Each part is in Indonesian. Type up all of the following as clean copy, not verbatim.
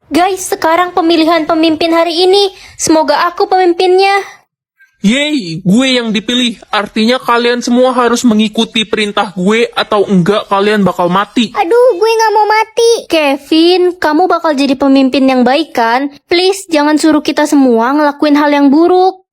Guys, sekarang pemilihan pemimpin hari ini. Semoga aku pemimpinnya. Yeay, gue yang dipilih. Artinya kalian semua harus mengikuti perintah gue atau enggak kalian bakal mati. Aduh, gue gak mau mati. Kevin, kamu bakal jadi pemimpin yang baik kan? Please, jangan suruh kita semua ngelakuin hal yang buruk.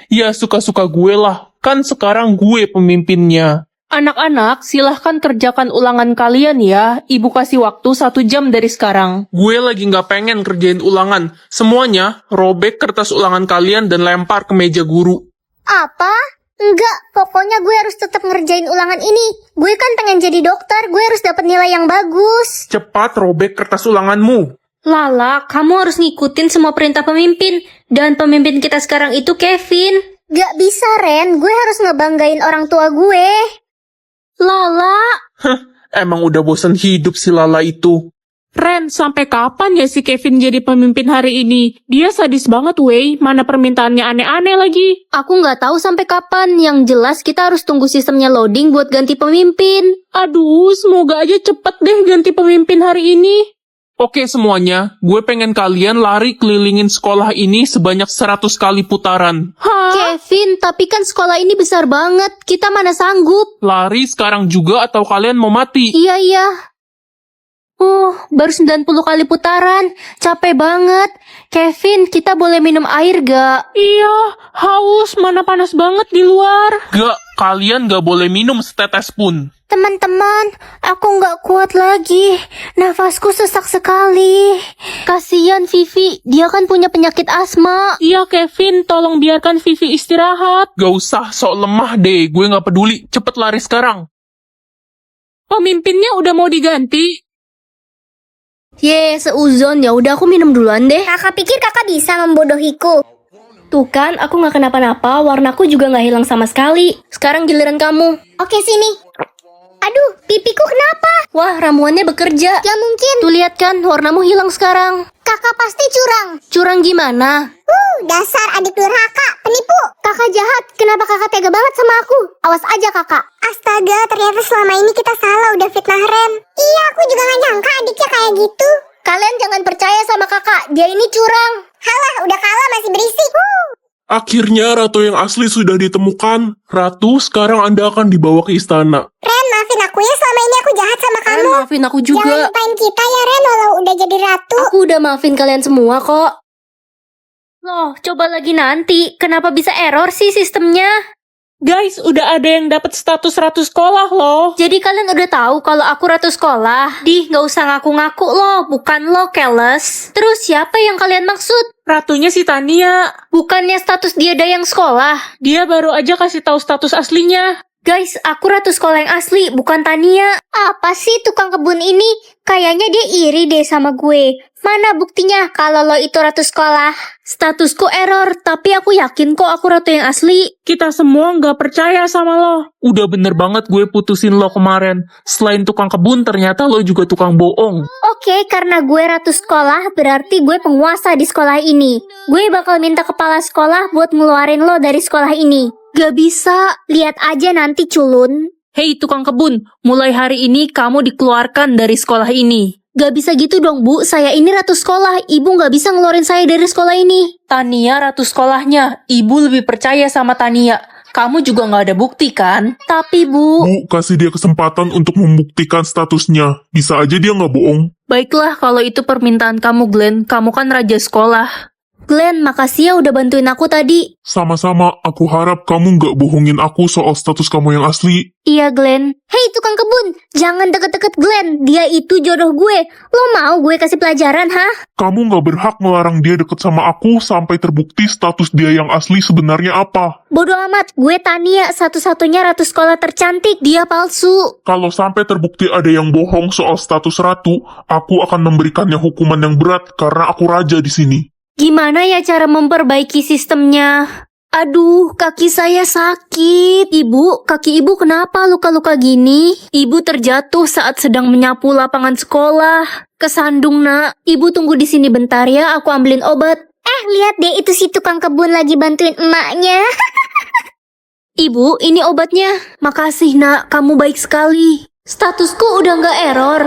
Ya suka-suka gue lah. Kan sekarang gue pemimpinnya. Anak-anak, silahkan kerjakan ulangan kalian ya. Ibu kasih waktu 1 jam dari sekarang. Gue lagi nggak pengen kerjain ulangan. Semuanya, robek kertas ulangan kalian dan lempar ke meja guru. Apa? Enggak, pokoknya gue harus tetap ngerjain ulangan ini. Gue kan pengen jadi dokter, gue harus dapat nilai yang bagus. Cepat robek kertas ulanganmu. Lala, kamu harus ngikutin semua perintah pemimpin. Dan pemimpin kita sekarang itu Kevin. Gak bisa, Ren. Gue harus ngebanggain orang tua gue. Lala. Emang udah bosan hidup si Lala itu. Ren, sampai kapan ya si Kevin jadi pemimpin hari ini? Dia sadis banget, wey. Mana permintaannya aneh-aneh lagi. Aku nggak tahu sampai kapan. Yang jelas kita harus tunggu sistemnya loading buat ganti pemimpin. Aduh, semoga aja cepet deh ganti pemimpin hari ini. Oke semuanya, gue pengen kalian lari kelilingin sekolah ini sebanyak 100 kali putaran. Hah? Kevin, tapi kan sekolah ini besar banget. Kita mana sanggup? Lari sekarang juga atau kalian mau mati? Iya. Baru 90 kali putaran. Capek banget. Kevin, kita boleh minum air gak? Iya, haus. Mana panas banget di luar. Gak, kalian gak boleh minum setetes pun. Teman-teman, aku nggak kuat lagi. Nafasku sesak sekali. Kasian Vivi, dia kan punya penyakit asma. Iya, Kevin. Tolong biarkan Vivi istirahat. Gak usah, sok lemah deh. Gue gak peduli. Cepet lari sekarang. Pemimpinnya udah mau diganti. Seuzon. Ya udah aku minum duluan deh. Kakak pikir kakak bisa membodohiku? Tuh kan, aku nggak kenapa-napa. Warnaku juga nggak hilang sama sekali. Sekarang giliran kamu. Oke, sini. Aduh, pipiku kenapa? Wah, ramuannya bekerja. Ya mungkin. Tuh lihat kan, warnamu hilang sekarang. Kakak pasti curang. Curang gimana? Dasar adik durhaka, penipu. Kakak jahat, kenapa kakak tega banget sama aku? Awas aja kakak. Astaga, ternyata selama ini kita salah udah fitnah Ren. Iya, aku juga gak nyangka adiknya kayak gitu. Kalian jangan percaya sama kakak, dia ini curang. Halah, udah kalah masih berisik. Akhirnya Ratu yang asli sudah ditemukan. Ratu, sekarang Anda akan dibawa ke istana. Ren, maafin aku ya, selama ini aku jahat sama kamu. Maafin aku juga. Jangan lupain kita ya Ren, walau udah jadi ratu. Aku udah maafin kalian semua kok. Loh, coba lagi nanti. Kenapa bisa error sih sistemnya? Guys, udah ada yang dapat status ratu sekolah loh. Jadi kalian udah tahu kalau aku ratu sekolah? Dih, nggak usah ngaku-ngaku loh. Bukan lo, keles. Terus siapa yang kalian maksud? Ratunya si Tania. Bukannya status dia dayang sekolah. Dia baru aja kasih tahu status aslinya. Guys, aku ratu sekolah yang asli, bukan Tania. Apa sih tukang kebun ini? Kayaknya dia iri deh sama gue. Mana buktinya kalau lo itu ratu sekolah? Statusku error, tapi aku yakin kok aku ratu yang asli. Kita semua nggak percaya sama lo. Udah bener banget gue putusin lo kemarin. Selain tukang kebun, ternyata lo juga tukang bohong. Oke, karena gue ratu sekolah, berarti gue penguasa di sekolah ini. Gue bakal minta kepala sekolah buat ngeluarin lo dari sekolah ini. Gak bisa, lihat aja nanti culun. Hei tukang kebun, mulai hari ini kamu dikeluarkan dari sekolah ini. Gak bisa gitu dong bu, saya ini ratu sekolah, ibu gak bisa ngeluarin saya dari sekolah ini. Tania ratu sekolahnya, ibu lebih percaya sama Tania. Kamu juga nggak ada bukti kan? Tapi bu... Bu, kasih dia kesempatan untuk membuktikan statusnya. Bisa aja dia nggak bohong. Baiklah kalau itu permintaan kamu Glenn, kamu kan raja sekolah. Glenn, makasih ya udah bantuin aku tadi. Sama-sama, aku harap kamu nggak bohongin aku soal status kamu yang asli. Iya Glenn. Hei tukang kebun, jangan deket-deket Glenn. Dia itu jodoh gue. Lo mau gue kasih pelajaran, hah? Kamu nggak berhak melarang dia deket sama aku sampai terbukti status dia yang asli sebenarnya apa. Bodoh amat, gue Tania, satu-satunya ratu sekolah tercantik. Dia palsu. Kalau sampai terbukti ada yang bohong soal status ratu, aku akan memberikannya hukuman yang berat karena aku raja di sini. Gimana ya cara memperbaiki sistemnya? Aduh, kaki saya sakit. Ibu, kaki ibu kenapa luka-luka gini? Ibu terjatuh saat sedang menyapu lapangan sekolah. Kesandung, nak. Ibu tunggu di sini bentar ya, aku ambilin obat. Lihat deh itu si tukang kebun lagi bantuin emaknya. Ibu, ini obatnya. Makasih, nak. Kamu baik sekali. Statusku udah nggak error.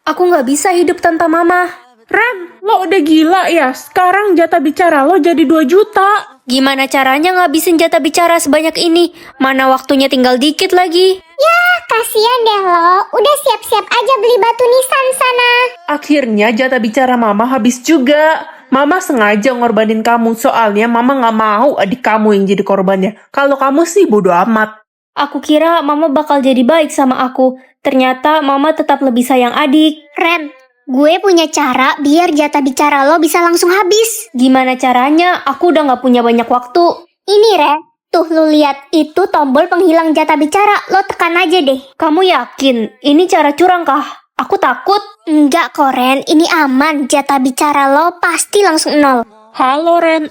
Aku nggak bisa hidup tanpa mama. Ren, lo udah gila ya? Sekarang jatah bicara lo jadi 2 juta. Gimana caranya ngabisin jatah bicara sebanyak ini? Mana waktunya tinggal dikit lagi. Kasian deh lo, udah siap-siap aja beli batu nisan sana. Akhirnya jatah bicara mama habis juga. Mama sengaja ngorbanin kamu, soalnya mama gak mau adik kamu yang jadi korbannya. Kalau kamu sih bodo amat. Aku kira mama bakal jadi baik sama aku. Ternyata mama tetap lebih sayang adik. Ren, gue punya cara biar jatah bicara lo bisa langsung habis. Gimana caranya? Aku udah gak punya banyak waktu. Ini Ren, tuh lu lihat itu tombol penghilang jatah bicara, lo tekan aja deh. Kamu yakin? Ini cara curang kah? Aku takut. Enggak kok Ren, ini aman, jatah bicara lo pasti langsung 0. Halo Ren,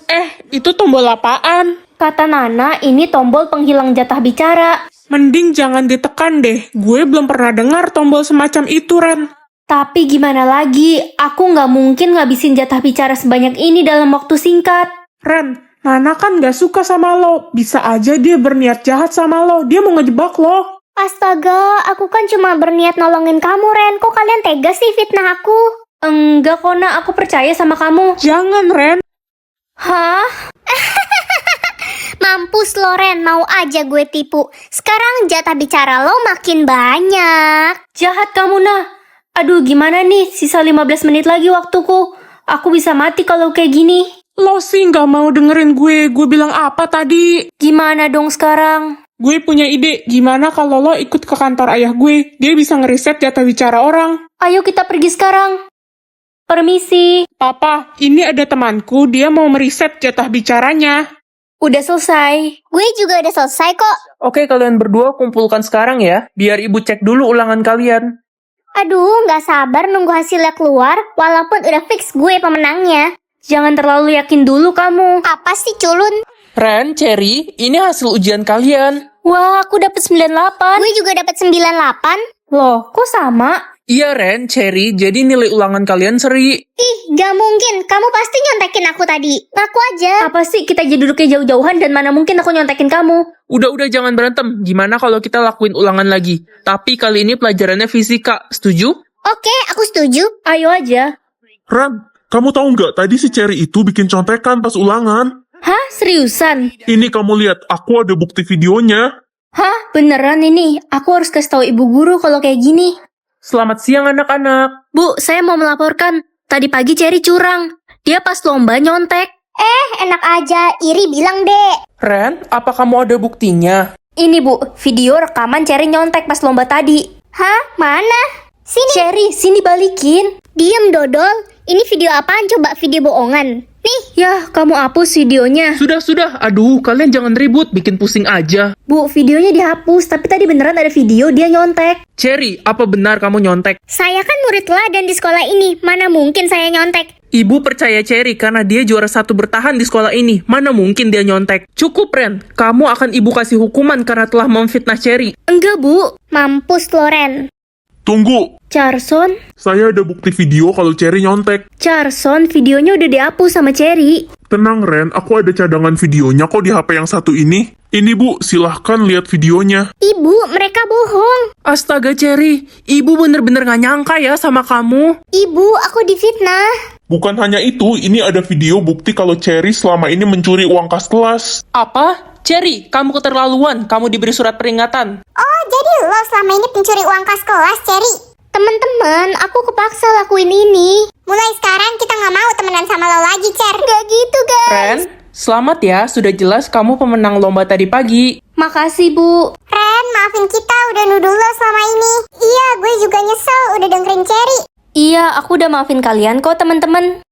itu tombol apaan? Kata Nana, ini tombol penghilang jatah bicara. Mending jangan ditekan deh, gue belum pernah dengar tombol semacam itu Ren. Tapi gimana lagi? Aku nggak mungkin ngabisin jatah bicara sebanyak ini dalam waktu singkat. Ren, Nana kan gak suka sama lo, bisa aja dia berniat jahat sama lo, dia mau ngejebak lo. Astaga, aku kan cuma berniat nolongin kamu Ren, kok kalian tega sih fitnah aku? Enggak kok, Nak. Aku percaya sama kamu. Jangan Ren. Hah? Mampus lo Ren, mau aja gue tipu. Sekarang jatah bicara lo makin banyak. Jahat kamu, Nah. Aduh, gimana nih? Sisa 15 menit lagi waktuku. Aku bisa mati kalau kayak gini. Lo sih gak mau dengerin gue bilang apa tadi? Gimana dong sekarang? Gue punya ide, gimana kalau lo ikut ke kantor ayah gue? Dia bisa ngeriset jatah bicara orang. Ayo kita pergi sekarang. Permisi. Papa, ini ada temanku, dia mau meriset jatah bicaranya. Udah selesai. Gue juga udah selesai kok. Oke, kalian berdua kumpulkan sekarang ya, biar ibu cek dulu ulangan kalian. Aduh, gak sabar nunggu hasilnya keluar, walaupun udah fix gue pemenangnya. Jangan terlalu yakin dulu kamu. Apa sih culun? Ren, Cherry, ini hasil ujian kalian. Wah, aku dapet 98. Gue juga dapat 98. Loh, kok sama? Iya Ren, Cherry, jadi nilai ulangan kalian seri. Ih, gak mungkin. Kamu pasti nyontekin aku tadi. Ngaku aja. Apa sih kita jadi duduknya jauh-jauhan dan mana mungkin aku nyontekin kamu? Udah jangan berantem. Gimana kalau kita lakuin ulangan lagi? Tapi kali ini pelajarannya fisika. Setuju? Oke, aku setuju. Ayo aja. Ran, kamu tahu nggak tadi si Cherry itu bikin contekan pas ulangan? Hah? Seriusan? Ini kamu lihat, aku ada bukti videonya. Hah? Beneran ini? Aku harus kasih tahu ibu guru kalau kayak gini. Selamat siang anak-anak. Bu, saya mau melaporkan. Tadi pagi Cherry curang. Dia pas lomba nyontek. Enak aja. Iri bilang deh. Ren, apa kamu ada buktinya? Ini bu, video rekaman Cherry nyontek pas lomba tadi. Hah? Mana? Sini. Cherry, sini balikin. Diem dodol. Ini video apaan coba? Video bohongan. Nih. Yah, kamu hapus videonya. Sudah. Aduh, kalian jangan ribut, bikin pusing aja. Bu, videonya dihapus, tapi tadi beneran ada video dia nyontek. Cherry, apa benar kamu nyontek? Saya kan murid teladan di sekolah ini. Mana mungkin saya nyontek? Ibu percaya Cherry karena dia juara 1 bertahan di sekolah ini. Mana mungkin dia nyontek? Cukup, Ren. Kamu akan ibu kasih hukuman karena telah memfitnah Cherry. Enggak, Bu. Mampus Loren. Tunggu, Carson, saya ada bukti video kalau Cherry nyontek. Carson, videonya udah dihapus sama Cherry. Tenang Ren, aku ada cadangan videonya kok di HP yang satu ini. Ini bu, silahkan lihat videonya. Ibu, mereka bohong. Astaga, Cherry. Ibu bener-bener gak nyangka ya sama kamu. Ibu, aku difitnah. Bukan hanya itu, ini ada video bukti kalau Cherry selama ini mencuri uang kas kelas. Apa? Cherry, kamu keterlaluan. Kamu diberi surat peringatan. Oh, jadi lo selama ini pencuri uang kas kelas, Cherry? Temen-temen, aku kepaksa lakuin ini. Mulai sekarang kita nggak mau temenan sama lo lagi, Cher. Gak gitu, guys. Ren, selamat ya. Sudah jelas kamu pemenang lomba tadi pagi. Makasih, Bu. Ren, maafin kita udah nuduh lo selama ini. Iya, gue juga nyesel udah dengerin Cherry. Iya, aku udah maafin kalian kok, teman-teman.